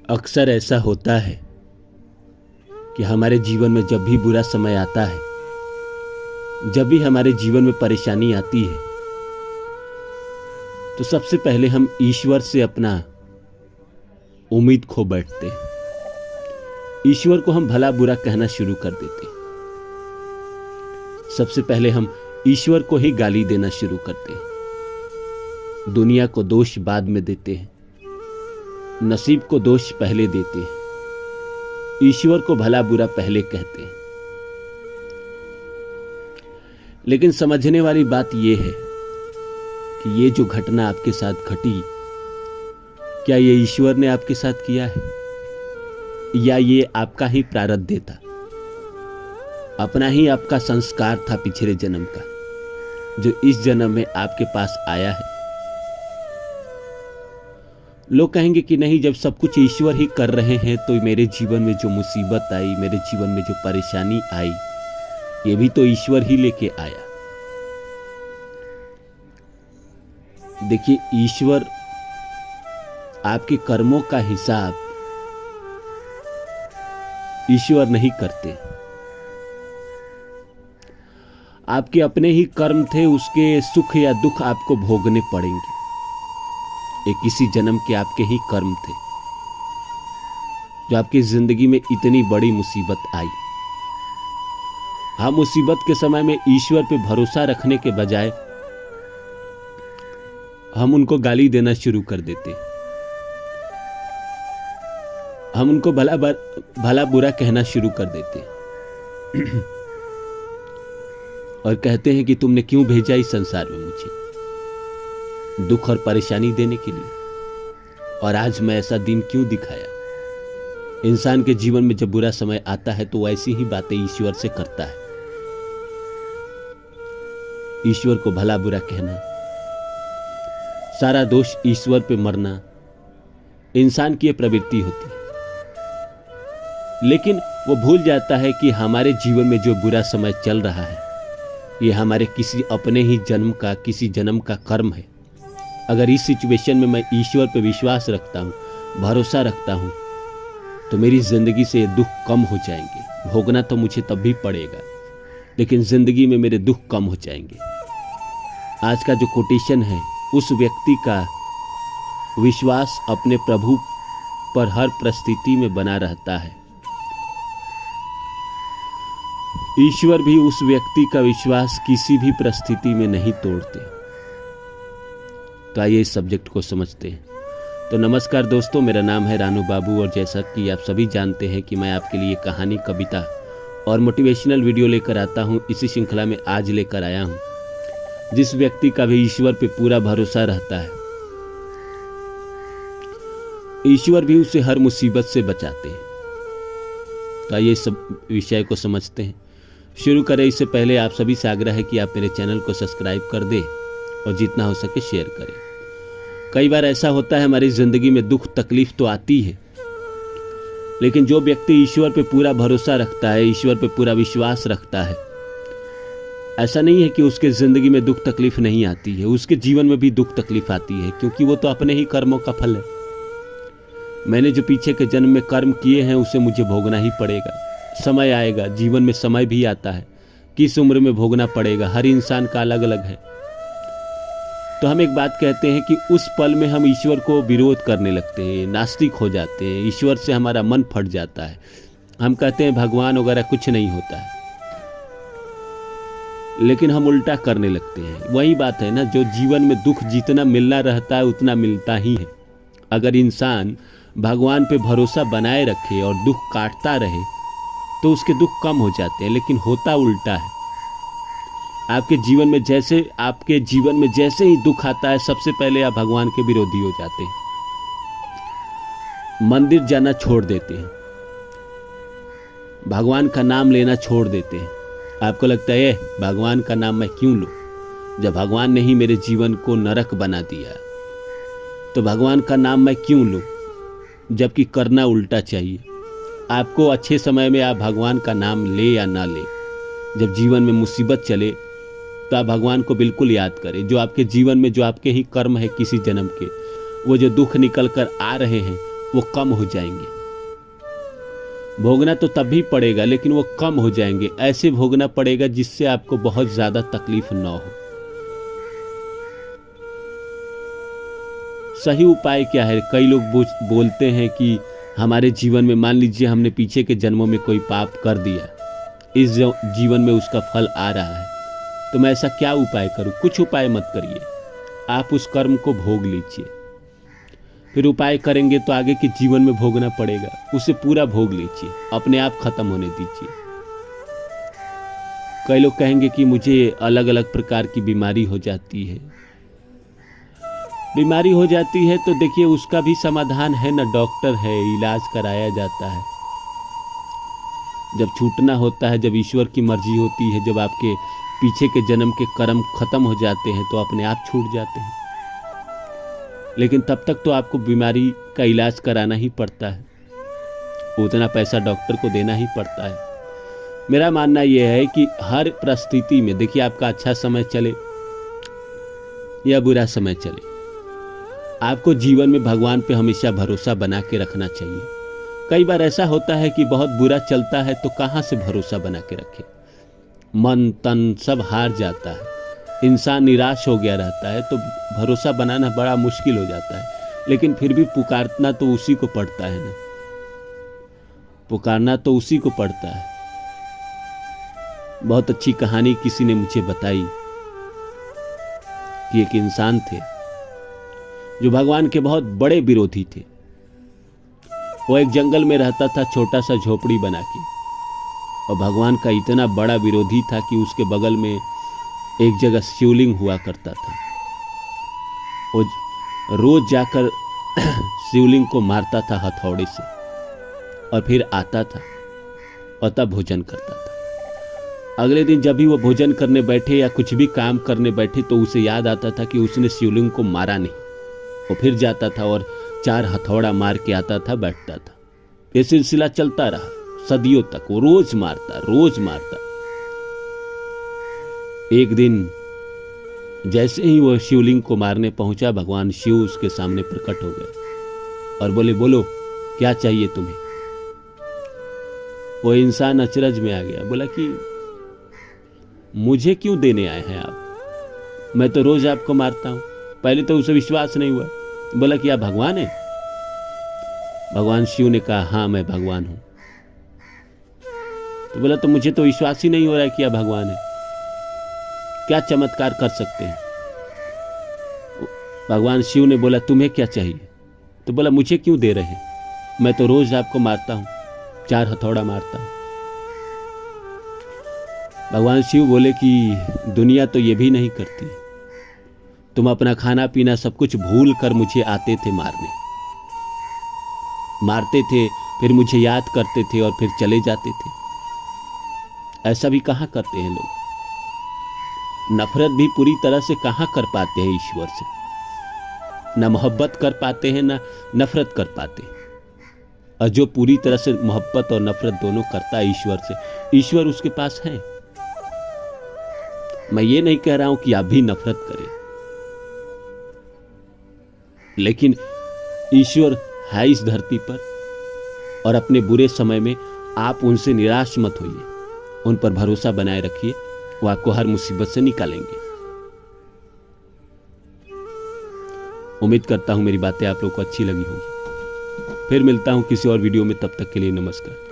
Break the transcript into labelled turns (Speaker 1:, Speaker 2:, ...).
Speaker 1: अक्सर ऐसा होता है कि हमारे जीवन में जब भी बुरा समय आता है, जब भी हमारे जीवन में परेशानी आती है, तो सबसे पहले हम ईश्वर से अपना उम्मीद खो बैठते हैं। ईश्वर को हम भला बुरा कहना शुरू कर देते हैं। सबसे पहले हम ईश्वर को ही गाली देना शुरू करते हैं। दुनिया को दोष बाद में देते हैं, नसीब को दोष पहले देते हैं, ईश्वर को भला बुरा पहले कहते हैं। लेकिन समझने वाली बात यह है कि ये जो घटना आपके साथ घटी, क्या ये ईश्वर ने आपके साथ किया है या ये आपका ही प्रारब्ध था, अपना ही आपका संस्कार था पिछले जन्म का, जो इस जन्म में आपके पास आया है। लोग कहेंगे कि नहीं, जब सब कुछ ईश्वर ही कर रहे हैं तो मेरे जीवन में जो मुसीबत आई, मेरे जीवन में जो परेशानी आई, ये भी तो ईश्वर ही लेके आया। देखिए, ईश्वर आपके कर्मों का हिसाब ईश्वर नहीं करते। आपके अपने ही कर्म थे, उसके सुख या दुख आपको भोगने पड़ेंगे। ये किसी जन्म के आपके ही कर्म थे जो आपकी जिंदगी में इतनी बड़ी मुसीबत आई। हम मुसीबत के समय में ईश्वर पे भरोसा रखने के बजाय हम उनको गाली देना शुरू कर देते। हम उनको भला बुरा कहना शुरू कर देते और कहते हैं कि तुमने क्यों भेजा इस संसार में मुझे दुख और परेशानी देने के लिए, और आज मैं ऐसा दिन क्यों दिखाया। इंसान के जीवन में जब बुरा समय आता है तो ऐसी ही बातें ईश्वर से करता है। ईश्वर को भला बुरा कहना, सारा दोष ईश्वर पे मरना, इंसान की यह प्रवृत्ति होती है। लेकिन वो भूल जाता है कि हमारे जीवन में जो बुरा समय चल रहा है, ये हमारे किसी अपने ही जन्म का, किसी जन्म का कर्म है। अगर इस सिचुएशन में मैं ईश्वर पे विश्वास रखता हूँ, भरोसा रखता हूँ, तो मेरी जिंदगी से दुख कम हो जाएंगे। भोगना तो मुझे तब भी पड़ेगा, लेकिन जिंदगी में मेरे दुख कम हो जाएंगे। आज का जो कोटेशन है, उस व्यक्ति का विश्वास अपने प्रभु पर हर परिस्थिति में बना रहता है। ईश्वर भी उस व्यक्ति का विश्वास किसी भी परिस्थिति में नहीं तोड़ते। तो आइए इस सब्जेक्ट को समझते हैं। तो नमस्कार दोस्तों, मेरा नाम है रानू बाबू, और जैसा कि आप सभी जानते हैं कि मैं आपके लिए कहानी, कविता और मोटिवेशनल वीडियो लेकर आता हूं। इसी श्रृंखला में आज लेकर आया हूं जिस व्यक्ति का भी ईश्वर पे पूरा भरोसा रहता है, ईश्वर भी उसे हर मुसीबत से बचाते हैं। तो आइए सब विषय को समझते हैं। शुरू करें इससे पहले आप सभी से आग्रह है कि आप मेरे चैनल को सब्सक्राइब कर दें और जितना हो सके शेयर करें। कई बार ऐसा होता है, हमारी जिंदगी में दुख तकलीफ तो आती है, लेकिन जो व्यक्ति ईश्वर पे पूरा भरोसा रखता है, ईश्वर पे पूरा विश्वास रखता है, ऐसा नहीं है कि उसके जिंदगी में दुख तकलीफ नहीं आती है। उसके जीवन में भी दुख तकलीफ आती है, क्योंकि वो तो अपने ही कर्मों का फल है। मैंने जो पीछे के जन्म में कर्म किए हैं, उसे मुझे भोगना ही पड़ेगा। समय आएगा, जीवन में समय भी आता है, किस उम्र में भोगना पड़ेगा, हर इंसान का अलग अलग है। तो हम एक बात कहते हैं कि उस पल में हम ईश्वर को विरोध करने लगते हैं, नास्तिक हो जाते हैं, ईश्वर से हमारा मन फट जाता है। हम कहते हैं भगवान वगैरह कुछ नहीं होता है, लेकिन हम उल्टा करने लगते हैं। वही बात है ना, जो जीवन में दुख जितना मिलना रहता है उतना मिलता ही है। अगर इंसान भगवान पे भरोसा बनाए रखे और दुख काटता रहे तो उसके दुख कम हो जाते हैं, लेकिन होता उल्टा है। आपके जीवन में जैसे ही दुख आता है, सबसे पहले आप भगवान के विरोधी हो जाते हैं, मंदिर जाना छोड़ देते हैं, भगवान का नाम लेना छोड़ देते हैं। आपको लगता है भगवान का नाम मैं क्यों लूं, जब भगवान ने ही मेरे जीवन को नरक बना दिया, तो भगवान का नाम मैं क्यों लूं, जबकि करना उल्टा चाहिए। आपको अच्छे समय में आप भगवान का नाम ले या ना ले, जब जीवन में मुसीबत चले तो आप भगवान को बिल्कुल याद करें। जो आपके जीवन में जो आपके ही कर्म है किसी जन्म के, वो जो दुख निकल कर आ रहे हैं, वो कम हो जाएंगे। भोगना तो तब भी पड़ेगा, लेकिन वो कम हो जाएंगे। ऐसे भोगना पड़ेगा जिससे आपको बहुत ज़्यादा तकलीफ ना हो। सही उपाय क्या है? कई लोग बोलते हैं कि हमारे जीवन में, मान लीजिए हमने पीछे के जन्मों में कोई पाप कर दिया, इस जीवन में उसका फल आ रहा है, तो मैं ऐसा क्या उपाय करूं? कुछ उपाय मत करिए, आप उस कर्म को भोग लीजिए। फिर उपाय करेंगे तो आगे के जीवन में भोगना पड़ेगा, उसे पूरा भोग लीजिए, अपने आप खत्म होने दीजिए। कई लोग कहेंगे कि मुझे अलग अलग प्रकार की बीमारी हो जाती है। बीमारी हो जाती है तो देखिए उसका भी समाधान है ना, डॉक्टर है, इलाज कराया जाता है। जब छूटना होता है, जब ईश्वर की मर्जी होती है, जब आपके पीछे के जन्म के कर्म खत्म हो जाते हैं तो अपने आप छूट जाते हैं। लेकिन तब तक तो आपको बीमारी का इलाज कराना ही पड़ता है, उतना पैसा डॉक्टर को देना ही पड़ता है। मेरा मानना यह है कि हर परिस्थिति में, देखिए आपका अच्छा समय चले या बुरा समय चले, आपको जीवन में भगवान पे हमेशा भरोसा बना के रखना चाहिए। कई बार ऐसा होता है कि बहुत बुरा चलता है तो कहाँ से भरोसा बना के रखे, मन तन सब हार जाता है, इंसान निराश हो गया रहता है, तो भरोसा बनाना बड़ा मुश्किल हो जाता है। लेकिन फिर भी पुकारना तो उसी को पड़ता है ना, पुकारना तो उसी को पड़ता है। बहुत अच्छी कहानी किसी ने मुझे बताई कि एक इंसान थे जो भगवान के बहुत बड़े विरोधी थे। वो एक जंगल में रहता था, छोटा सा झोपड़ी बना के, और भगवान का इतना बड़ा विरोधी था कि उसके बगल में एक जगह शिवलिंग हुआ करता था। वो रोज जाकर शिवलिंग को मारता था हथौड़े से, और फिर आता था और तब भोजन करता था। अगले दिन जब भी वो भोजन करने बैठे या कुछ भी काम करने बैठे तो उसे याद आता था कि उसने शिवलिंग को मारा नहीं। वो फिर जाता था और 4 हथौड़ा मार के आता था, बैठता था। ये सिलसिला चलता रहा सदियों तक, वो रोज मारता। एक दिन जैसे ही वो शिवलिंग को मारने पहुंचा, भगवान शिव उसके सामने प्रकट हो गए और बोले, बोलो क्या चाहिए तुम्हें? वो इंसान अचरज में आ गया, बोला कि मुझे क्यों देने आए हैं आप? मैं तो रोज आपको मारता हूं। पहले तो उसे विश्वास नहीं हुआ, बोला कि आप भगवान हैं? भगवान शिव ने कहा, हाँ मैं भगवान हूं। तो बोला, तो मुझे तो विश्वास ही नहीं हो रहा है कि आप भगवान हैं, क्या चमत्कार कर सकते हैं? भगवान शिव ने बोला, तुम्हें क्या चाहिए? तो बोला, मुझे क्यों दे रहे हैं? मैं तो रोज आपको मारता हूं, 4 हथौड़ा मारता हूं। भगवान शिव बोले कि दुनिया तो ये भी नहीं करती, तुम अपना खाना पीना सब कुछ भूल कर मुझे आते थे मारते थे, फिर मुझे याद करते थे और फिर चले जाते थे। ऐसा भी कहाँ करते हैं लोग? नफरत भी पूरी तरह से कहाँ कर पाते हैं ईश्वर से? ना मोहब्बत कर पाते हैं, ना नफरत कर पाते हैं। और जो पूरी तरह से मोहब्बत और नफरत दोनों करता है ईश्वर से, ईश्वर उसके पास है। मैं ये नहीं कह रहा हूं कि आप भी नफरत करें, लेकिन ईश्वर है इस धरती पर, और अपने बुरे समय में आप उनसे निराश मत होइए, उन पर भरोसा बनाए रखिए, वो आपको हर मुसीबत से निकालेंगे। उम्मीद करता हूं मेरी बातें आप लोगों को अच्छी लगी होंगी। फिर मिलता हूं किसी और वीडियो में, तब तक के लिए नमस्कार।